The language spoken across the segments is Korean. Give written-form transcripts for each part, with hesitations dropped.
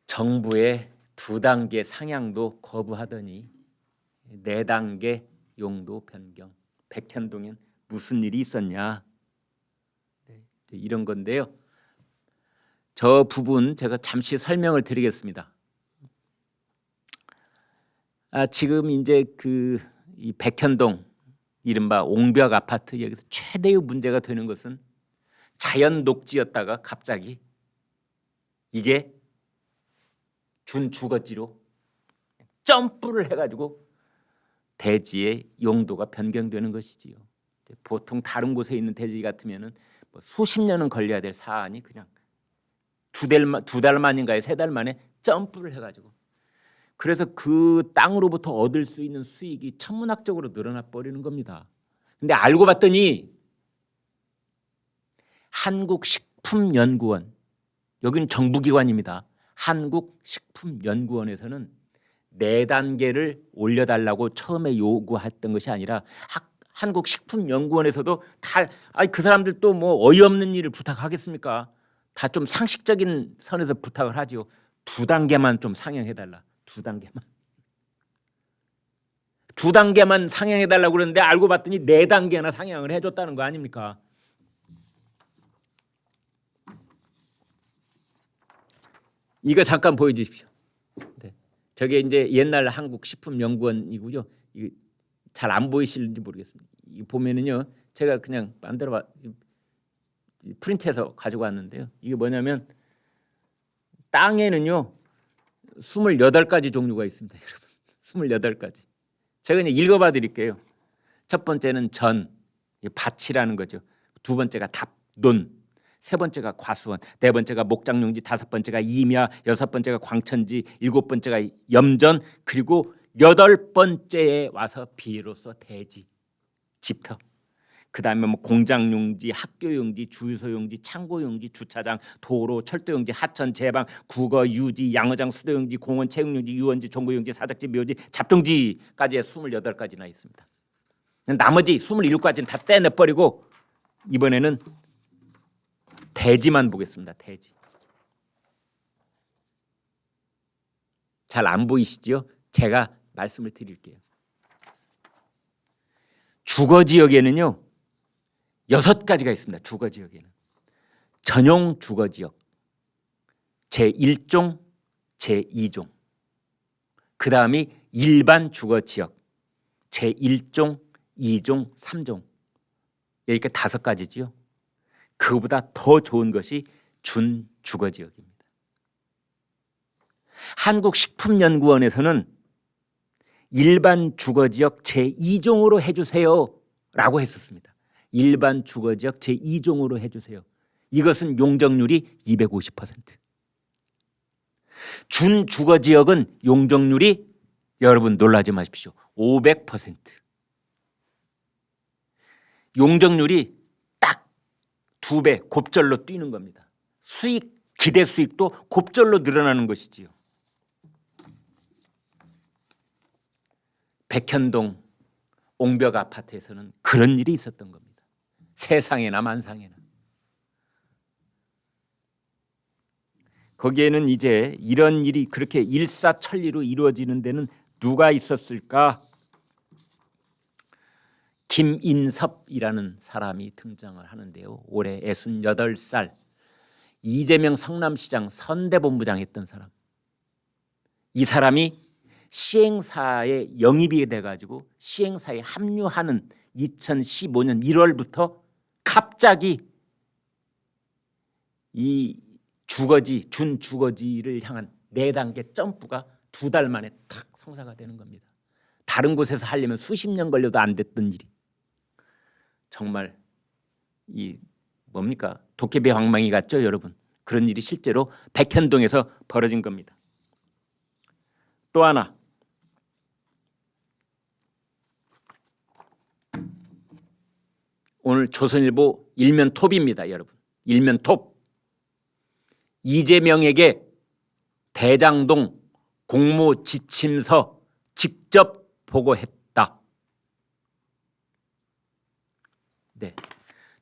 정부의 2단계 상향도 거부하더니 4단계 용도 변경. 백현동엔 무슨 일이 있었냐? 이런 건데요. 저 부분 제가 잠시 설명을 드리겠습니다. 지금 이제 이 백현동 이른바 옹벽 아파트 여기서 최대의 문제가 되는 것은 자연 녹지였다가 갑자기 이게 준주거지로 점프를 해가지고 대지의 용도가 변경되는 것이지요. 보통 다른 곳에 있는 대지 같으면은 뭐 수십 년은 걸려야 될 사안이 그냥 두 달 만인가에 3달 만에 점프를 해가지고, 그래서 그 땅으로부터 얻을 수 있는 수익이 천문학적으로 늘어나 버리는 겁니다. 근데 알고 봤더니 한국식품연구원, 여기는 정부기관입니다. 한국식품연구원에서는 4단계를 올려달라고 처음에 요구했던 것이 아니라 한국식품연구원에서도 다 그 사람들도 뭐 어이없는 일을 부탁하겠습니까? 다 좀 상식적인 선에서 부탁을 하죠. 2단계만 좀 상향해달라. 2단계만 상향해달라고 그러는데 알고 봤더니 4단계나 상향을 해줬다는 거 아닙니까? 이거 잠깐 보여주십시오. 네. 저게 이제 옛날 한국식품연구원이고요. 잘 안 보이실지 모르겠습니다. 이 보면은요, 제가 그냥 만들어 프린트해서 가지고 왔는데요. 이게 뭐냐면 땅에는요 28가지 종류가 있습니다, 여러분. 28가지. 제가 그냥 읽어봐 드릴게요. 첫 번째는 전, 밭이라는 거죠. 2번째가 답, 논. 3번째가 과수원, 4번째가 목장용지, 5번째가 임야, 6번째가 광천지, 7번째가 염전, 그리고 8번째에 와서 비로소 대지, 집터. 그 다음에 뭐 공장용지, 학교용지, 주유소용지, 창고용지, 주차장, 도로, 철도용지, 하천, 제방, 국어, 유지, 양어장, 수도용지, 공원, 체육용지, 유원지, 종구용지, 사적지, 묘지, 잡종지까지 28가지나 있습니다. 나머지 27가지는 다 떼내버리고 이번에는 대지만 보겠습니다. 대지. 잘 안 보이시죠? 제가 말씀을 드릴게요. 주거지역에는요 6가지가 있습니다. 주거지역에는 전용 주거지역 제1종, 제2종, 그 다음이 일반 주거지역 제1종, 2종, 3종, 여기까지 5가지지요. 그보다 더 좋은 것이 준주거지역입니다. 한국식품연구원에서는 일반 주거지역 제2종으로 해주세요 라고 했었습니다. 일반 주거지역 제2종으로 해주세요. 이것은 용적률이 250%. 준주거지역은 용적률이, 여러분 놀라지 마십시오, 500%. 용적률이 딱 2배 곱절로 뛰는 겁니다. 수익, 기대 수익도 곱절로 늘어나는 것이지요. 백현동 옹벽 아파트에서는 그런 일이 있었던 겁니다. 세상에나 만상에나. 거기에는 이제 이런 일이 그렇게 일사천리로 이루어지는 데는 누가 있었을까? 김인섭이라는 사람이 등장을 하는데요. 올해 68살, 이재명 성남시장 선대본부장 했던 사람. 이 사람이 시행사에 영입이 돼가지고 시행사에 합류하는 2015년 1월부터 갑자기 이 주거지, 준주거지를 향한 4단계 점프가 2달 만에 탁 성사가 되는 겁니다. 다른 곳에서 하려면 수십 년 걸려도 안 됐던 일이 정말 이 뭡니까? 도깨비 방망이 같죠, 여러분? 그런 일이 실제로 백현동에서 벌어진 겁니다. 또 하나, 오늘 조선일보 일면 톱입니다, 여러분. 일면 톱. 이재명에게 대장동 공모 지침서 직접 보고했다. 네,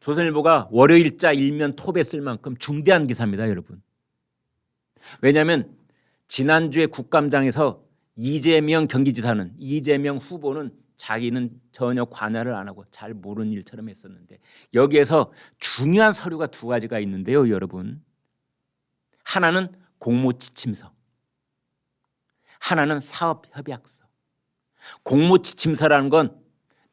조선일보가 월요일자 일면 톱에 쓸 만큼 중대한 기사입니다, 여러분. 왜냐하면 지난주에 국감장에서 이재명 경기지사는 이재명 후보는 자기는 전혀 관여를 안 하고 잘 모르는 일처럼 했었는데 여기에서 중요한 서류가 두 가지가 있는데요, 여러분. 하나는 공모지침서, 하나는 사업협약서. 공모지침서라는 건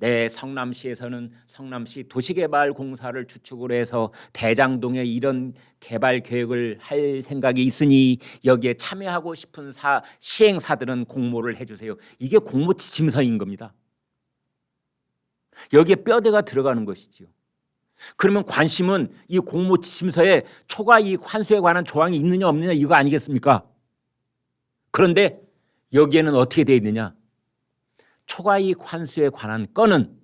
내 성남시에서는 성남시 도시개발공사를 주축으로 해서 대장동에 이런 개발 계획을 할 생각이 있으니 여기에 참여하고 싶은 시행사들은 공모를 해주세요. 이게 공모지침서인 겁니다. 여기에 뼈대가 들어가는 것이지요. 그러면 관심은 이 공모지침서에 초과이익 환수에 관한 조항이 있느냐 없느냐 이거 아니겠습니까? 그런데 여기에는 어떻게 되어 있느냐? 초과이익 환수에 관한 건은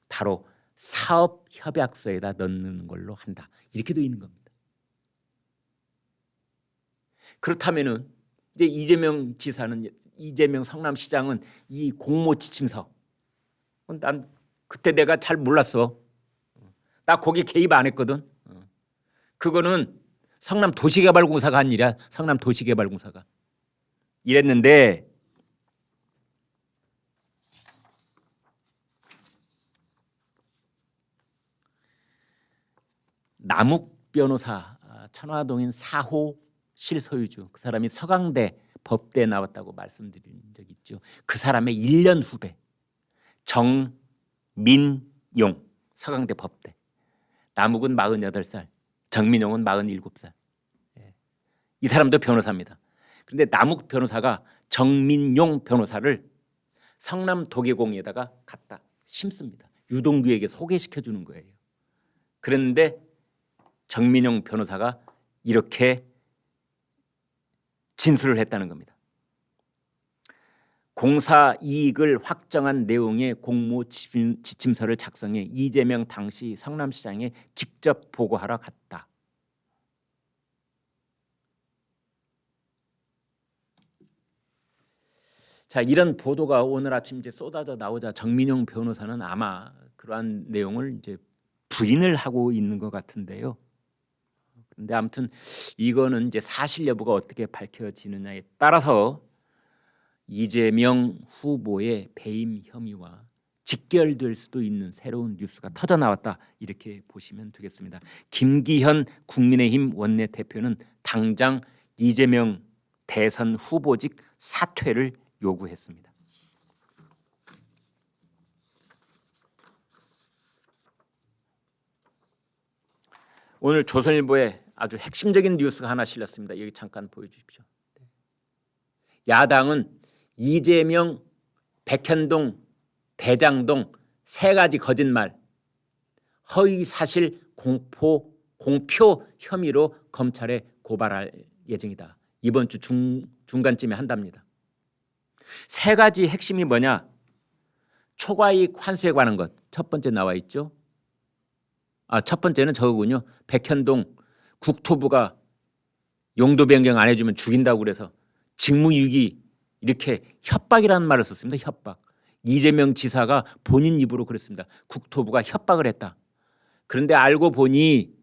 바로 사업협약서에다 넣는 걸로 한다. 이렇게 되어 있는 겁니다. 그렇다면은 이제 이재명 성남시장은 이 공모지침서, 난 그때 내가 잘 몰랐어. 나 거기 개입 안 했거든. 그거는 성남도시개발공사가 한 일이야. 성남도시개발공사가 이랬는데 남욱 변호사, 천화동인 4호 실소유주, 그 사람이 서강대 법대 나왔다고 말씀드린 적 있죠. 그 사람의 1년 후배 정민용, 서강대 법대. 남욱은 48살, 정민용은 47살. 이 사람도 변호사입니다. 그런데 남욱 변호사가 정민용 변호사를 성남도계공에다가 갖다 심습니다. 유동규에게 소개시켜 주는 거예요. 그런데 정민용 변호사가 이렇게 진술을 했다는 겁니다. 공사 이익을 확정한 내용의 공모지침서를 작성해 이재명 당시 성남시장에 직접 보고하러 갔다. 자, 이런 보도가 오늘 아침 이제 쏟아져 나오자 정민용 변호사는 아마 그러한 내용을 이제 부인을 하고 있는 것 같은데요. 근데 아무튼 이거는 이제 사실 여부가 어떻게 밝혀지느냐에 따라서 이재명 후보의 배임 혐의와 직결될 수도 있는 새로운 뉴스가 터져 나왔다, 이렇게 보시면 되겠습니다. 김기현 국민의힘 원내대표는 당장 이재명 대선 후보직 사퇴를 요구했습니다. 오늘 조선일보에 아주 핵심적인 뉴스가 하나 실렸습니다. 여기 잠깐 보여주십시오. 야당은 이재명, 백현동, 대장동 세 가지 거짓말, 허위사실 공표 혐의로 검찰에 고발할 예정이다. 이번 주 중간쯤에 한답니다. 세 가지 핵심이 뭐냐? 초과이익 환수에 관한 것 첫 번째 나와 있죠. 첫 번째는 저거군요. 백현동 국토부가 용도 변경 안 해주면 죽인다고 그래서 직무유기 이렇게 협박이라는 말을 썼습니다. 협박. 이재명 지사가 본인 입으로 그랬습니다. 국토부가 협박을 했다. 그런데 알고 보니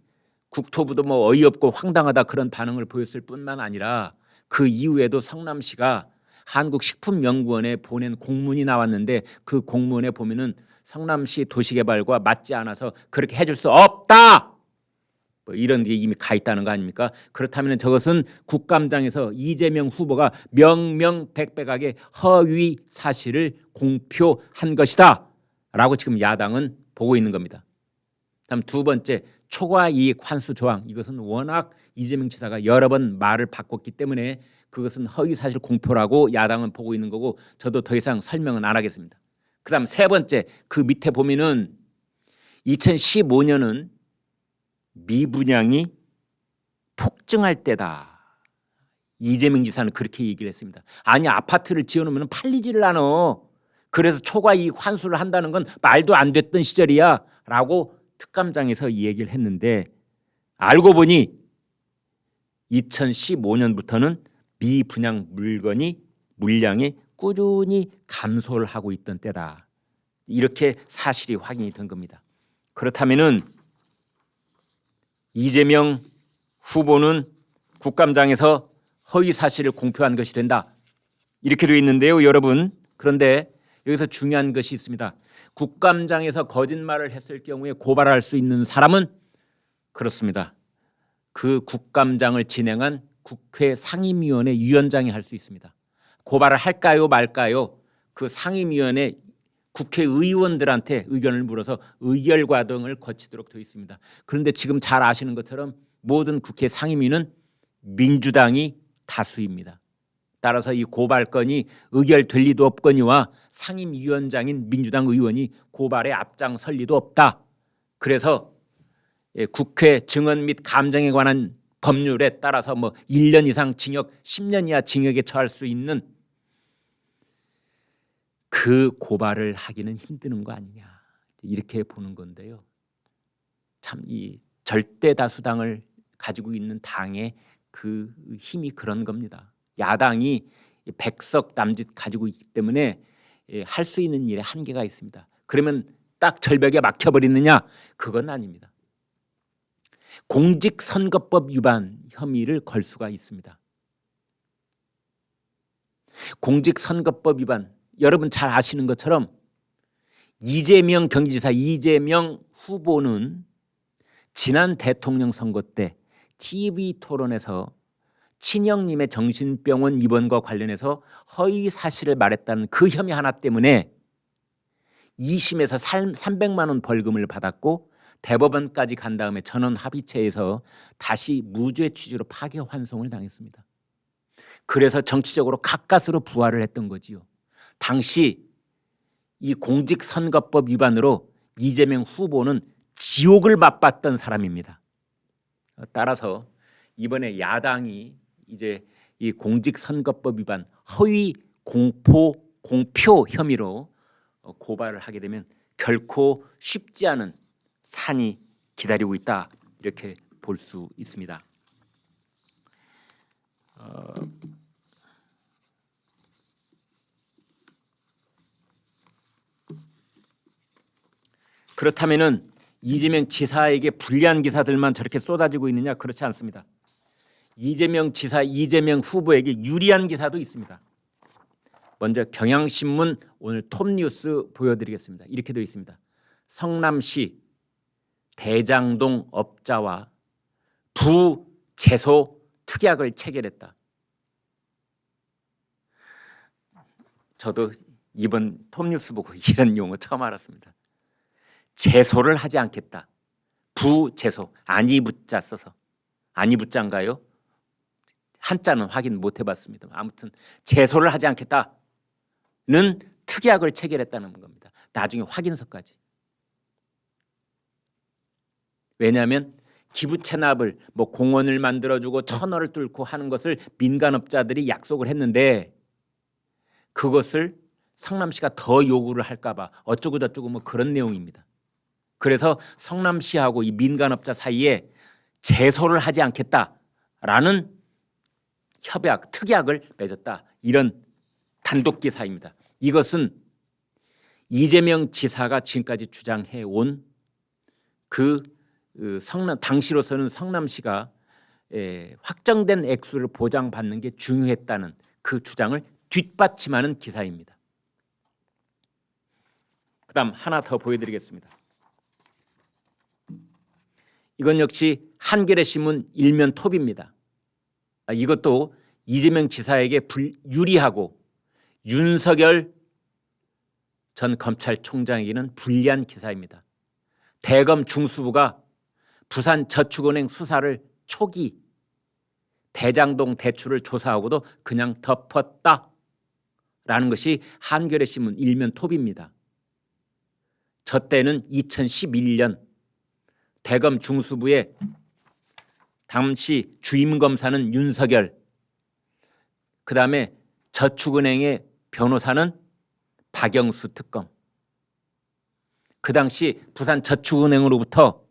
국토부도 뭐 어이없고 황당하다 그런 반응을 보였을 뿐만 아니라 그 이후에도 성남시가 한국식품연구원에 보낸 공문이 나왔는데 그 공문에 보면은 성남시 도시개발과 맞지 않아서 그렇게 해줄 수 없다, 뭐 이런 게 이미 가 있다는 거 아닙니까? 그렇다면 저것은 국감장에서 이재명 후보가 명명백백하게 허위 사실을 공표한 것이다 라고 지금 야당은 보고 있는 겁니다. 다음 두 번째, 초과이익 환수 조항. 이것은 워낙 이재명 지사가 여러 번 말을 바꿨기 때문에 그것은 허위사실 공표라고 야당은 보고 있는 거고 저도 더 이상 설명은 안 하겠습니다. 그 다음 세 번째, 그 밑에 보면은 2015년은 미분양이 폭증할 때다. 이재명 지사는 그렇게 얘기를 했습니다. 아니, 아파트를 지어놓으면 팔리지를 않아. 그래서 초과이익 환수를 한다는 건 말도 안 됐던 시절이야 라고 특감장에서 이 얘기를 했는데 알고 보니 2015년부터는 미분양 물량이 꾸준히 감소를 하고 있던 때다. 이렇게 사실이 확인이 된 겁니다. 그렇다면은 이재명 후보는 국감장에서 허위 사실을 공표한 것이 된다. 이렇게 되어 있는데요, 여러분. 그런데 여기서 중요한 것이 있습니다. 국감장에서 거짓말을 했을 경우에 고발할 수 있는 사람은 그렇습니다. 그 국감장을 진행한 국회 상임위원회 위원장이 할 수 있습니다. 고발을 할까요 말까요? 그 상임위원회 국회의원들한테 의견을 물어서 의결 과정을 거치도록 되어 있습니다. 그런데 지금 잘 아시는 것처럼 모든 국회 상임위는 민주당이 다수입니다. 따라서 이 고발건이 의결될 리도 없거니와 상임위원장인 민주당 의원이 고발에 앞장설 리도 없다. 그래서 국회 증언 및 감정에 관한 법률에 따라서 1년 이상 징역, 10년 이하 징역에 처할 수 있는 그 고발을 하기는 힘드는 거 아니냐, 이렇게 보는 건데요. 참 이 절대 다수당을 가지고 있는 당의 그 힘이 그런 겁니다. 야당이 100석 남짓 가지고 있기 때문에 할 수 있는 일에 한계가 있습니다. 그러면 딱 절벽에 막혀버리느냐? 그건 아닙니다. 공직선거법 위반 혐의를 걸 수가 있습니다. 공직선거법 위반, 여러분 잘 아시는 것처럼 이재명 경기지사 이재명 후보는 지난 대통령 선거 때 TV 토론에서 친형님의 정신병원 입원과 관련해서 허위 사실을 말했다는 그 혐의 하나 때문에 2심에서 300만 원 벌금을 받았고 대법원까지 간 다음에 전원 합의체에서 다시 무죄 취지로 파기환송을 당했습니다. 그래서 정치적으로 가까스로 부활을 했던 거지요. 당시 이 공직선거법 위반으로 이재명 후보는 지옥을 맛봤던 사람입니다. 따라서 이번에 야당이 이제 이 공직선거법 위반 허위 공표 혐의로 고발을 하게 되면 결코 쉽지 않은 산이 기다리고 있다, 이렇게 볼 수 있습니다. 그렇다면은 이재명 지사에게 불리한 기사들만 저렇게 쏟아지고 있느냐? 그렇지 않습니다. 이재명 지사, 이재명 후보에게 유리한 기사도 있습니다. 먼저 경향신문 오늘 톱뉴스 보여드리겠습니다. 이렇게 되어 있습니다. 성남시 대장동 업자와 부제소 특약을 체결했다. 저도 이번 톱뉴스 보고 이런 용어 처음 알았습니다. 제소를 하지 않겠다. 부제소, 아니부자 써서. 아니부자인가요? 한자는 확인 못 해봤습니다. 아무튼 제소를 하지 않겠다는 특약을 체결했다는 겁니다. 나중에 확인서까지. 왜냐하면 기부 체납을 공원을 만들어주고 터널을 뚫고 하는 것을 민간업자들이 약속을 했는데 그것을 성남시가 더 요구를 할까 봐 어쩌고 저쩌고 그런 내용입니다. 그래서 성남시하고 이 민간업자 사이에 제소를 하지 않겠다라는 협약, 특약을 맺었다. 이런 단독 기사입니다. 이것은 이재명 지사가 지금까지 주장해 온 당시로서는 성남시가 확정된 액수를 보장받는 게 중요했다는 그 주장을 뒷받침하는 기사입니다. 그다음 하나 더 보여드리겠습니다. 이건 역시 한겨레 신문 일면 톱입니다. 이것도 이재명 지사에게 유리하고 윤석열 전 검찰총장에게는 불리한 기사입니다. 대검 중수부가 부산저축은행 수사를 초기 대장동 대출을 조사하고도 그냥 덮었다라는 것이 한겨레 신문 일면 톱입니다. 저 때는 2011년 대검 중수부의 당시 주임 검사는 윤석열, 그다음에 저축은행의 변호사는 박영수 특검. 그 당시 부산저축은행으로부터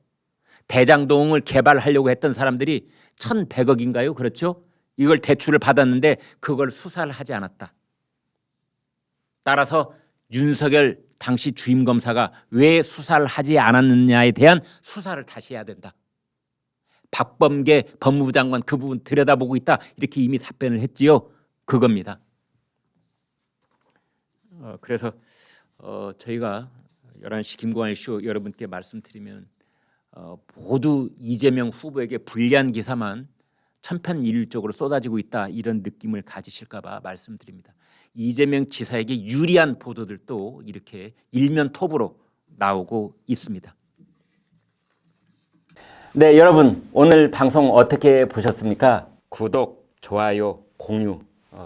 대장동을 개발하려고 했던 사람들이 1,100억인가요? 그렇죠? 이걸 대출을 받았는데 그걸 수사를 하지 않았다. 따라서 윤석열 당시 주임검사가 왜 수사를 하지 않았느냐에 대한 수사를 다시 해야 된다. 박범계 법무부 장관 그 부분 들여다보고 있다. 이렇게 이미 답변을 했지요. 그겁니다. 그래서 저희가 11시 김광일 쇼 여러분께 말씀드리면 모두 이재명 후보에게 불리한 기사만 천편일률적으로 쏟아지고 있다 이런 느낌을 가지실까 봐 말씀드립니다. 이재명 지사에게 유리한 보도들도 이렇게 일면 톱으로 나오고 있습니다. 네, 여러분 오늘 방송 어떻게 보셨습니까? 구독, 좋아요, 공유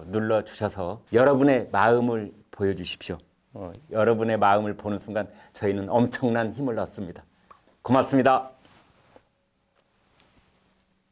눌러주셔서 여러분의 마음을 보여주십시오. 여러분의 마음을 보는 순간 저희는 엄청난 힘을 얻습니다. 고맙습니다.